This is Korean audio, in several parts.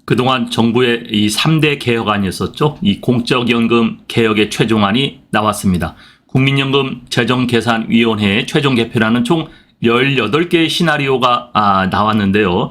그동안 정부의 이 3대 개혁안이었었죠. 이 공적연금 개혁의 최종안이 나왔습니다. 국민연금 재정계산위원회의 최종 개편안은 총 18개의 시나리오가 나왔는데요.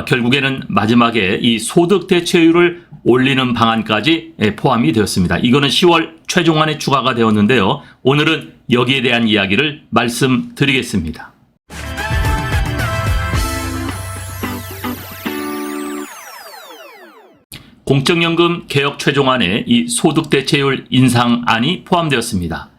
결국에는 마지막에 이 소득 대체율을 올리는 방안까지 포함이 되었습니다. 이거는 10월 최종안에 추가가 되었는데요. 오늘은 여기에 대한 이야기를 말씀드리겠습니다. 공적연금 개혁 최종안에 이 소득 대체율 인상안이 포함되었습니다.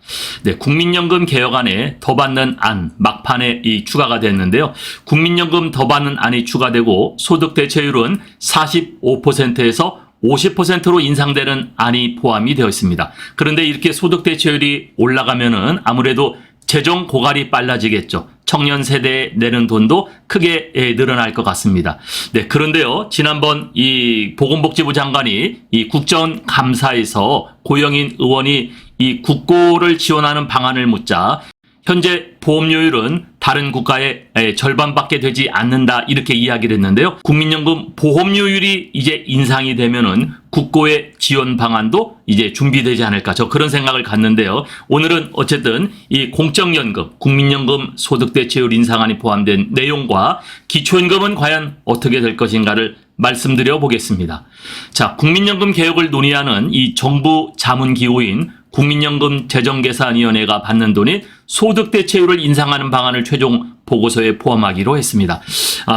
네, 국민연금 개혁안에 더 받는 안 막판에 추가가 됐는데요. 국민연금 더 받는 안이 추가되고 소득 대체율은 45%에서 50%로 인상되는 안이 포함이 되어 있습니다. 그런데 이렇게 소득 대체율이 올라가면은 아무래도 재정 고갈이 빨라지겠죠. 청년 세대에 내는 돈도 크게 늘어날 것 같습니다. 네, 그런데요, 지난번 이 보건복지부 장관이 이 국정감사에서 고영인 의원이 이 국고를 지원하는 방안을 묻자 현재 보험료율은 다른 국가의 절반밖에 되지 않는다 이렇게 이야기를 했는데요. 국민연금 보험료율이 이제 인상이 되면은 국고의 지원 방안도 이제 준비되지 않을까, 저 그런 생각을 갖는데요. 오늘은 어쨌든 이 공적연금, 국민연금 소득대체율 인상안이 포함된 내용과 기초연금은 과연 어떻게 될 것인가를 말씀드려 보겠습니다. 자, 국민연금 개혁을 논의하는 이 정부 자문기구인 국민연금 재정계산위원회가 받는 돈인 소득대체율을 인상하는 방안을 최종 보고서에 포함하기로 했습니다.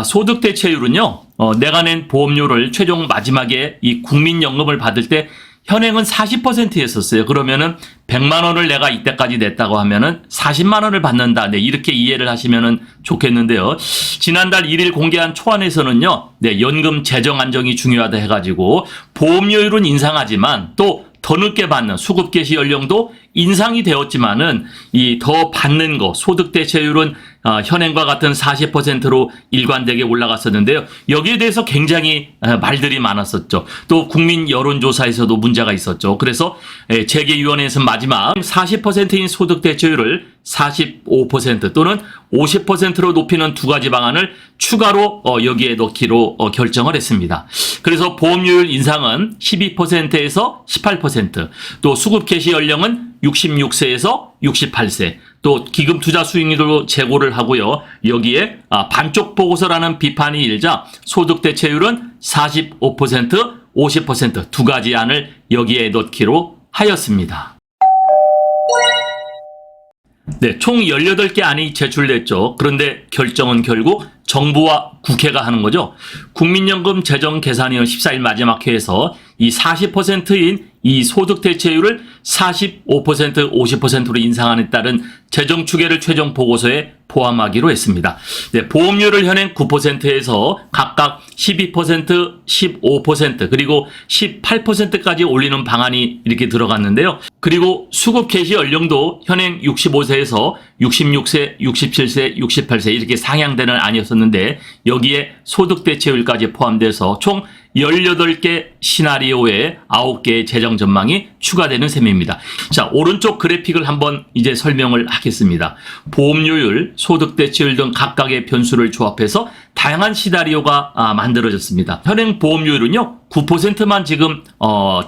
소득대체율은요, 내가 낸 보험료를 최종 마지막에 이 국민연금을 받을 때 현행은 40%였었어요. 그러면은 100만 원을 내가 이때까지 냈다고 하면은 40만 원을 받는다. 네, 이렇게 이해를 하시면은 좋겠는데요. 지난달 1일 공개한 초안에서는요, 네, 연금 재정 안정이 중요하다 해가지고 보험료율은 인상하지만 또 더 늦게 받는 수급 개시 연령도 인상이 되었지만은 이 더 받는 거 소득 대체율은 현행과 같은 40%로 일관되게 올라갔었는데요. 여기에 대해서 굉장히 말들이 많았었죠. 또 국민 여론조사에서도 문제가 있었죠. 그래서 재계위원회에서 마지막 40%인 소득 대체율을 45% 또는 50%로 높이는 두 가지 방안을 추가로 여기에 넣기로 결정을 했습니다. 그래서 보험료율 인상은 12%에서 18%, 또 수급 개시 연령은 66세에서 68세, 또 기금 투자 수익률로 재고를 하고요. 여기에 반쪽 보고서라는 비판이 일자 소득 대체율은 45%, 50% 두 가지 안을 여기에 넣기로 하였습니다. 네, 총 18개 안이 제출됐죠. 그런데 결정은 결국 정부와 국회가 하는 거죠. 국민연금 재정계산위원 14일 마지막 회에서 이 40%인 이 소득 대체율을 45%, 50%로 인상안에 따른 재정 추계를 최종 보고서에 포함하기로 했습니다. 네, 보험료를 현행 9%에서 각각 12%, 15%, 그리고 18%까지 올리는 방안이 이렇게 들어갔는데요. 그리고 수급 개시 연령도 현행 65세에서 66세, 67세, 68세 이렇게 상향되는 안이었었는데 여기에 소득 대체율까지 포함돼서 총 18개 시나리오에 9개의 재정 전망이 추가되는 셈입니다. 자, 오른쪽 그래픽을 한번 이제 설명을 하겠습니다. 보험료율, 소득 대체율 등 각각의 변수를 조합해서 다양한 시나리오가 만들어졌습니다. 현행 보험료율은요 9%만 지금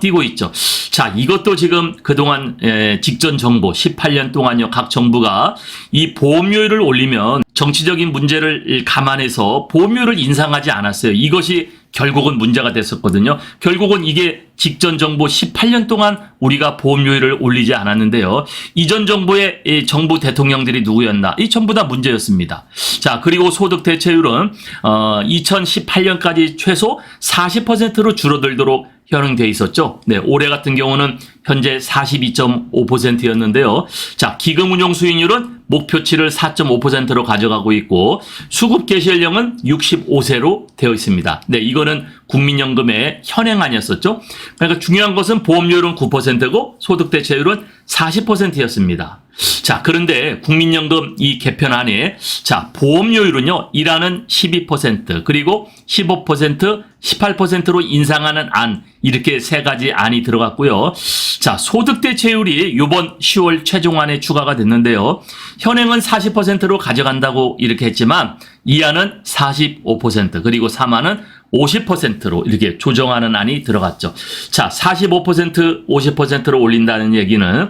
띄고 있죠. 자, 이것도 지금 그동안 직전 정부 18년 동안요 각 정부가 이 보험료율을 올리면 정치적인 문제를 감안해서 보험료를 인상하지 않았어요. 이것이 결국은 문제가 됐었거든요. 결국은 이게 직전 정부 18년 동안 우리가 보험료율을 올리지 않았는데요. 이전 정부의 정부 대통령들이 누구였나? 이 전부 다 문제였습니다. 자, 그리고 소득 대체율은 2018년까지 최소 40%로 줄어들도록 현행되어 있었죠. 네, 올해 같은 경우는 현재 42.5%였는데요. 자, 기금 운용 수익률은 목표치를 4.5%로 가져가고 있고 수급 개시 연령은 65세로 되어 있습니다. 네, 이거는 국민연금의 현행안이었었죠. 그러니까 중요한 것은 보험료율은 9%고 소득 대체율은 40%였습니다. 자, 그런데 국민연금 이 개편안에 자, 보험료율은요, 1안은 12%, 그리고 15%, 18%로 인상하는 안, 이렇게 세 가지 안이 들어갔고요. 자, 소득 대체율이 이번 10월 최종안에 추가가 됐는데요. 현행은 40%로 가져간다고 이렇게 했지만 이 안은 45%, 그리고 3안은 50%로 이렇게 조정하는 안이 들어갔죠. 자, 45%, 50%로 올린다는 얘기는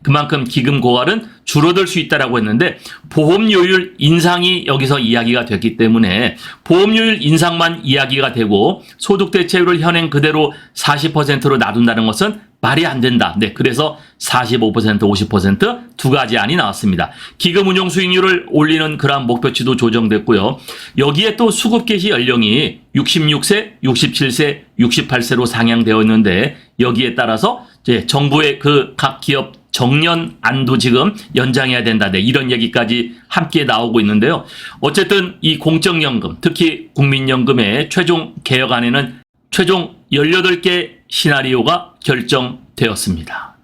그만큼 기금 고갈은 줄어들 수 있다라고 했는데 보험료율 인상이 여기서 이야기가 됐기 때문에 보험료율 인상만 이야기가 되고 소득 대체율을 현행 그대로 40%로 놔둔다는 것은 말이 안 된다. 그래서 45%, 50% 두 가지 안이 나왔습니다. 기금 운용 수익률을 올리는 그러한 목표치도 조정됐고요. 여기에 또 수급 개시 연령이 66세, 67세, 68세로 상향되어 있는데 여기에 따라서 이제 정부의 그 각 기업 정년 안도 지금 연장해야 된다. 이런 얘기까지 함께 나오고 있는데요. 어쨌든 이 공적연금, 특히 국민연금의 최종 개혁안에는 최종 18개 시나리오가 결정되었습니다.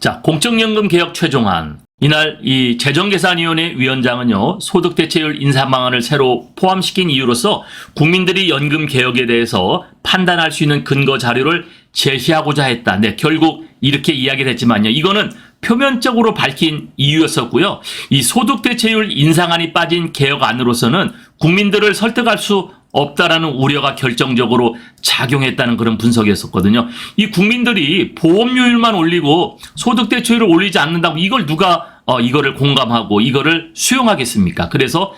자, 공적연금 개혁 최종안. 이날 이 재정계산위원회 위원장은요, 소득 대체율 인상 방안을 새로 포함시킨 이유로서 국민들이 연금 개혁에 대해서 판단할 수 있는 근거 자료를 제시하고자 했다. 결국 이렇게 이야기를 했지만요. 이거는 표면적으로 밝힌 이유였었고요. 이 소득 대체율 인상안이 빠진 개혁안으로서는 국민들을 설득할 수 없다라는 우려가 결정적으로 작용했다는 그런 분석이었었거든요. 이 국민들이 보험료율만 올리고 소득 대체율을 올리지 않는다고 이걸 누가 이거를 공감하고 이거를 수용하겠습니까? 그래서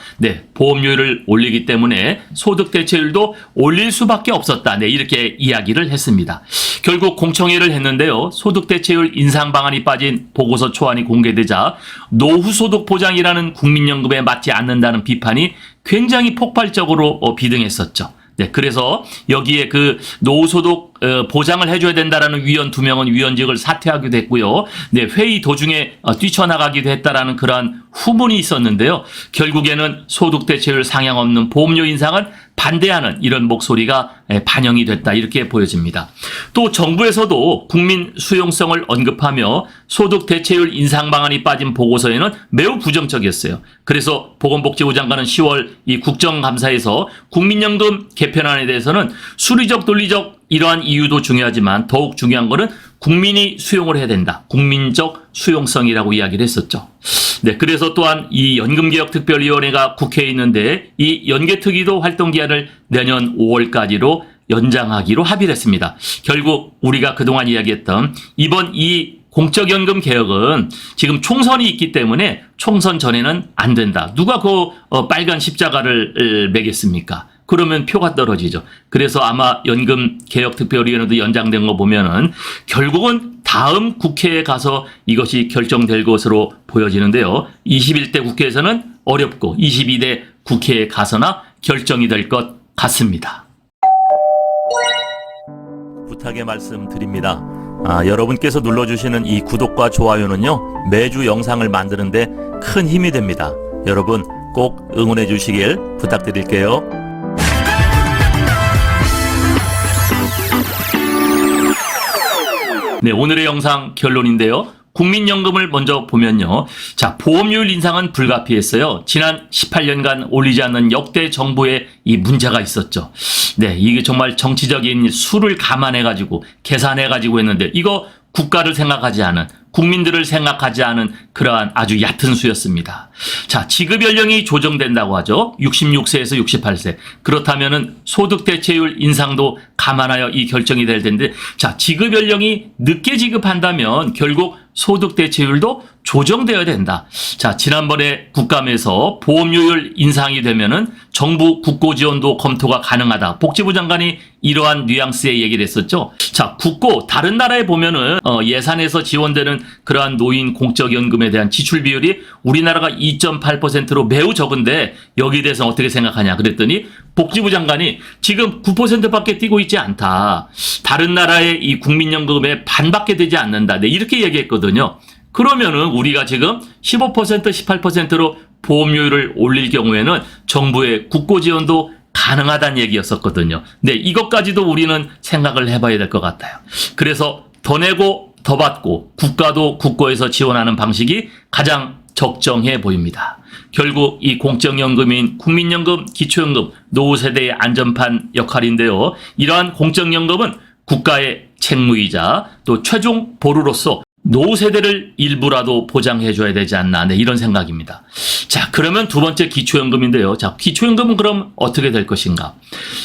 보험료율을 올리기 때문에 소득 대체율도 올릴 수밖에 없었다. 이렇게 이야기를 했습니다. 결국 공청회를 했는데요. 소득 대체율 인상 방안이 빠진 보고서 초안이 공개되자 노후 소득 보장이라는 국민연금에 맞지 않는다는 비판이 굉장히 폭발적으로 비등했었죠. 그래서 여기에 그 노후소득 보장을 해줘야 된다라는 위원 2명은 위원직을 사퇴하기도 했고요. 회의 도중에 뛰쳐나가기도 했다라는 그러한 후문이 있었는데요. 결국에는 소득 대체율 상향 없는 보험료 인상은 반대하는 이런 목소리가 반영이 됐다, 이렇게 보여집니다. 또 정부에서도 국민 수용성을 언급하며 소득 대체율 인상 방안이 빠진 보고서에는 매우 부정적이었어요. 그래서 보건복지부 장관은 10월 이 국정감사에서 국민연금 개편안에 대해서는 수리적 논리적 이러한 이유도 중요하지만 더욱 중요한 것은 국민이 수용을 해야 된다. 국민적 수용성이라고 이야기를 했었죠. 그래서 또한 이 연금개혁특별위원회가 국회에 있는데 이 연개특위도 활동기한을 내년 5월까지로 연장하기로 합의를 했습니다. 결국 우리가 그동안 이야기했던 이번 이 공적연금 개혁은 지금 총선이 있기 때문에 총선 전에는 안 된다. 누가 그 빨간 십자가를 매겠습니까? 그러면 표가 떨어지죠. 그래서 아마 연금개혁특별위원회도 연장된 거 보면은 결국은 다음 국회에 가서 이것이 결정될 것으로 보여지는데요. 21대 국회에서는 어렵고 22대 국회에 가서나 결정이 될 것 같습니다. 부탁의 말씀 드립니다. 여러분께서 눌러주시는 이 구독과 좋아요는요, 매주 영상을 만드는데 큰 힘이 됩니다. 여러분 꼭 응원해 주시길 부탁드릴게요. 오늘의 영상 결론인데요. 국민연금을 먼저 보면요. 자, 보험료율 인상은 불가피했어요. 지난 18년간 올리지 않는 역대 정부의 이 문제가 있었죠. 이게 정말 정치적인 수를 감안해가지고, 계산해가지고 했는데, 이거 국가를 생각하지 않은, 국민들을 생각하지 않은 그러한 아주 얕은 수였습니다. 자, 지급 연령이 조정된다고 하죠. 66세에서 68세. 그렇다면은 소득 대체율 인상도 감안하여 이 결정이 될 텐데, 자, 지급 연령이 늦게 지급한다면 결국 소득 대체율도 조정되어야 된다. 자, 지난번에 국감에서 보험료율 인상이 되면은 정부 국고 지원도 검토가 가능하다. 복지부 장관이 이러한 뉘앙스의 얘기를 했었죠. 자, 국고, 다른 나라에 보면은 예산에서 지원되는 그러한 노인 공적연금에 대한 지출 비율이 우리나라가 2.8%로 매우 적은데 여기에 대해서 어떻게 생각하냐 그랬더니 복지부 장관이 지금 9%밖에 뛰고 있지 않다. 다른 나라의 이 국민연금의 반밖에 되지 않는다. 이렇게 얘기했거든요. 그러면은 우리가 지금 15%, 18%로 보험료율을 올릴 경우에는 정부의 국고 지원도 가능하다는 얘기였었거든요. 이것까지도 우리는 생각을 해봐야 될 것 같아요. 그래서 더 내고 더 받고 국가도 국고에서 지원하는 방식이 가장 적정해 보입니다. 결국 이 공적연금인 국민연금, 기초연금, 노후세대의 안전판 역할인데요. 이러한 공적연금은 국가의 책무이자 또 최종 보루로서 노후세대를 일부라도 보장해줘야 되지 않나, 네, 이런 생각입니다. 자, 그러면 두 번째 기초연금인데요. 자, 기초연금은 그럼 어떻게 될 것인가?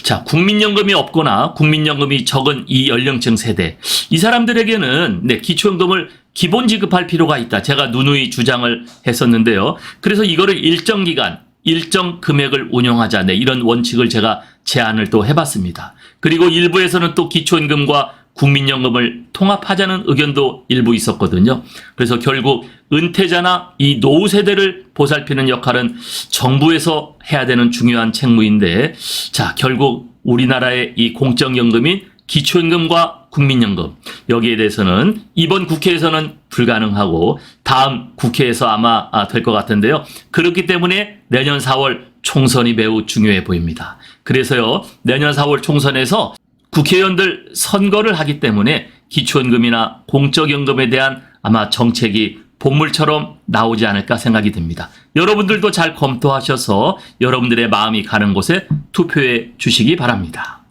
자, 국민연금이 없거나 국민연금이 적은 이 연령층 세대, 이 사람들에게는 네, 기초연금을 기본 지급할 필요가 있다. 제가 누누이 주장을 했었는데요. 그래서 이거를 일정 기간, 일정 금액을 운용하자. 네, 이런 원칙을 제가 제안을 또 해봤습니다. 그리고 일부에서는 또 기초연금과 국민연금을 통합하자는 의견도 일부 있었거든요. 그래서 결국 은퇴자나 이 노후 세대를 보살피는 역할은 정부에서 해야 되는 중요한 책무인데, 자, 결국 우리나라의 이 공적연금인 기초연금과 국민연금, 여기에 대해서는 이번 국회에서는 불가능하고 다음 국회에서 아마 될 것 같은데요. 그렇기 때문에 내년 4월 총선이 매우 중요해 보입니다. 그래서요, 내년 4월 총선에서 국회의원들 선거를 하기 때문에 기초연금이나 공적연금에 대한 아마 정책이 본물처럼 나오지 않을까 생각이 듭니다. 여러분들도 잘 검토하셔서 여러분들의 마음이 가는 곳에 투표해 주시기 바랍니다.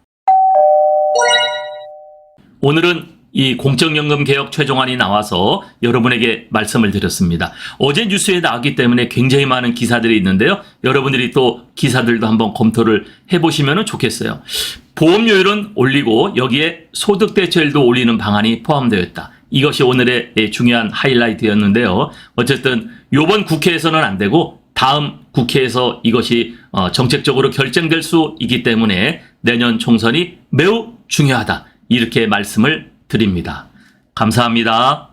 오늘은 이 공적연금 개혁 최종안이 나와서 여러분에게 말씀을 드렸습니다. 어제 뉴스에 나왔기 때문에 굉장히 많은 기사들이 있는데요. 여러분들이 또 기사들도 한번 검토를 해보시면 좋겠어요. 보험료율은 올리고 여기에 소득대체율도 올리는 방안이 포함되어 있다. 이것이 오늘의 중요한 하이라이트였는데요. 어쨌든 이번 국회에서는 안 되고 다음 국회에서 이것이 정책적으로 결정될 수 있기 때문에 내년 총선이 매우 중요하다. 이렇게 말씀을 드립니다. 감사합니다.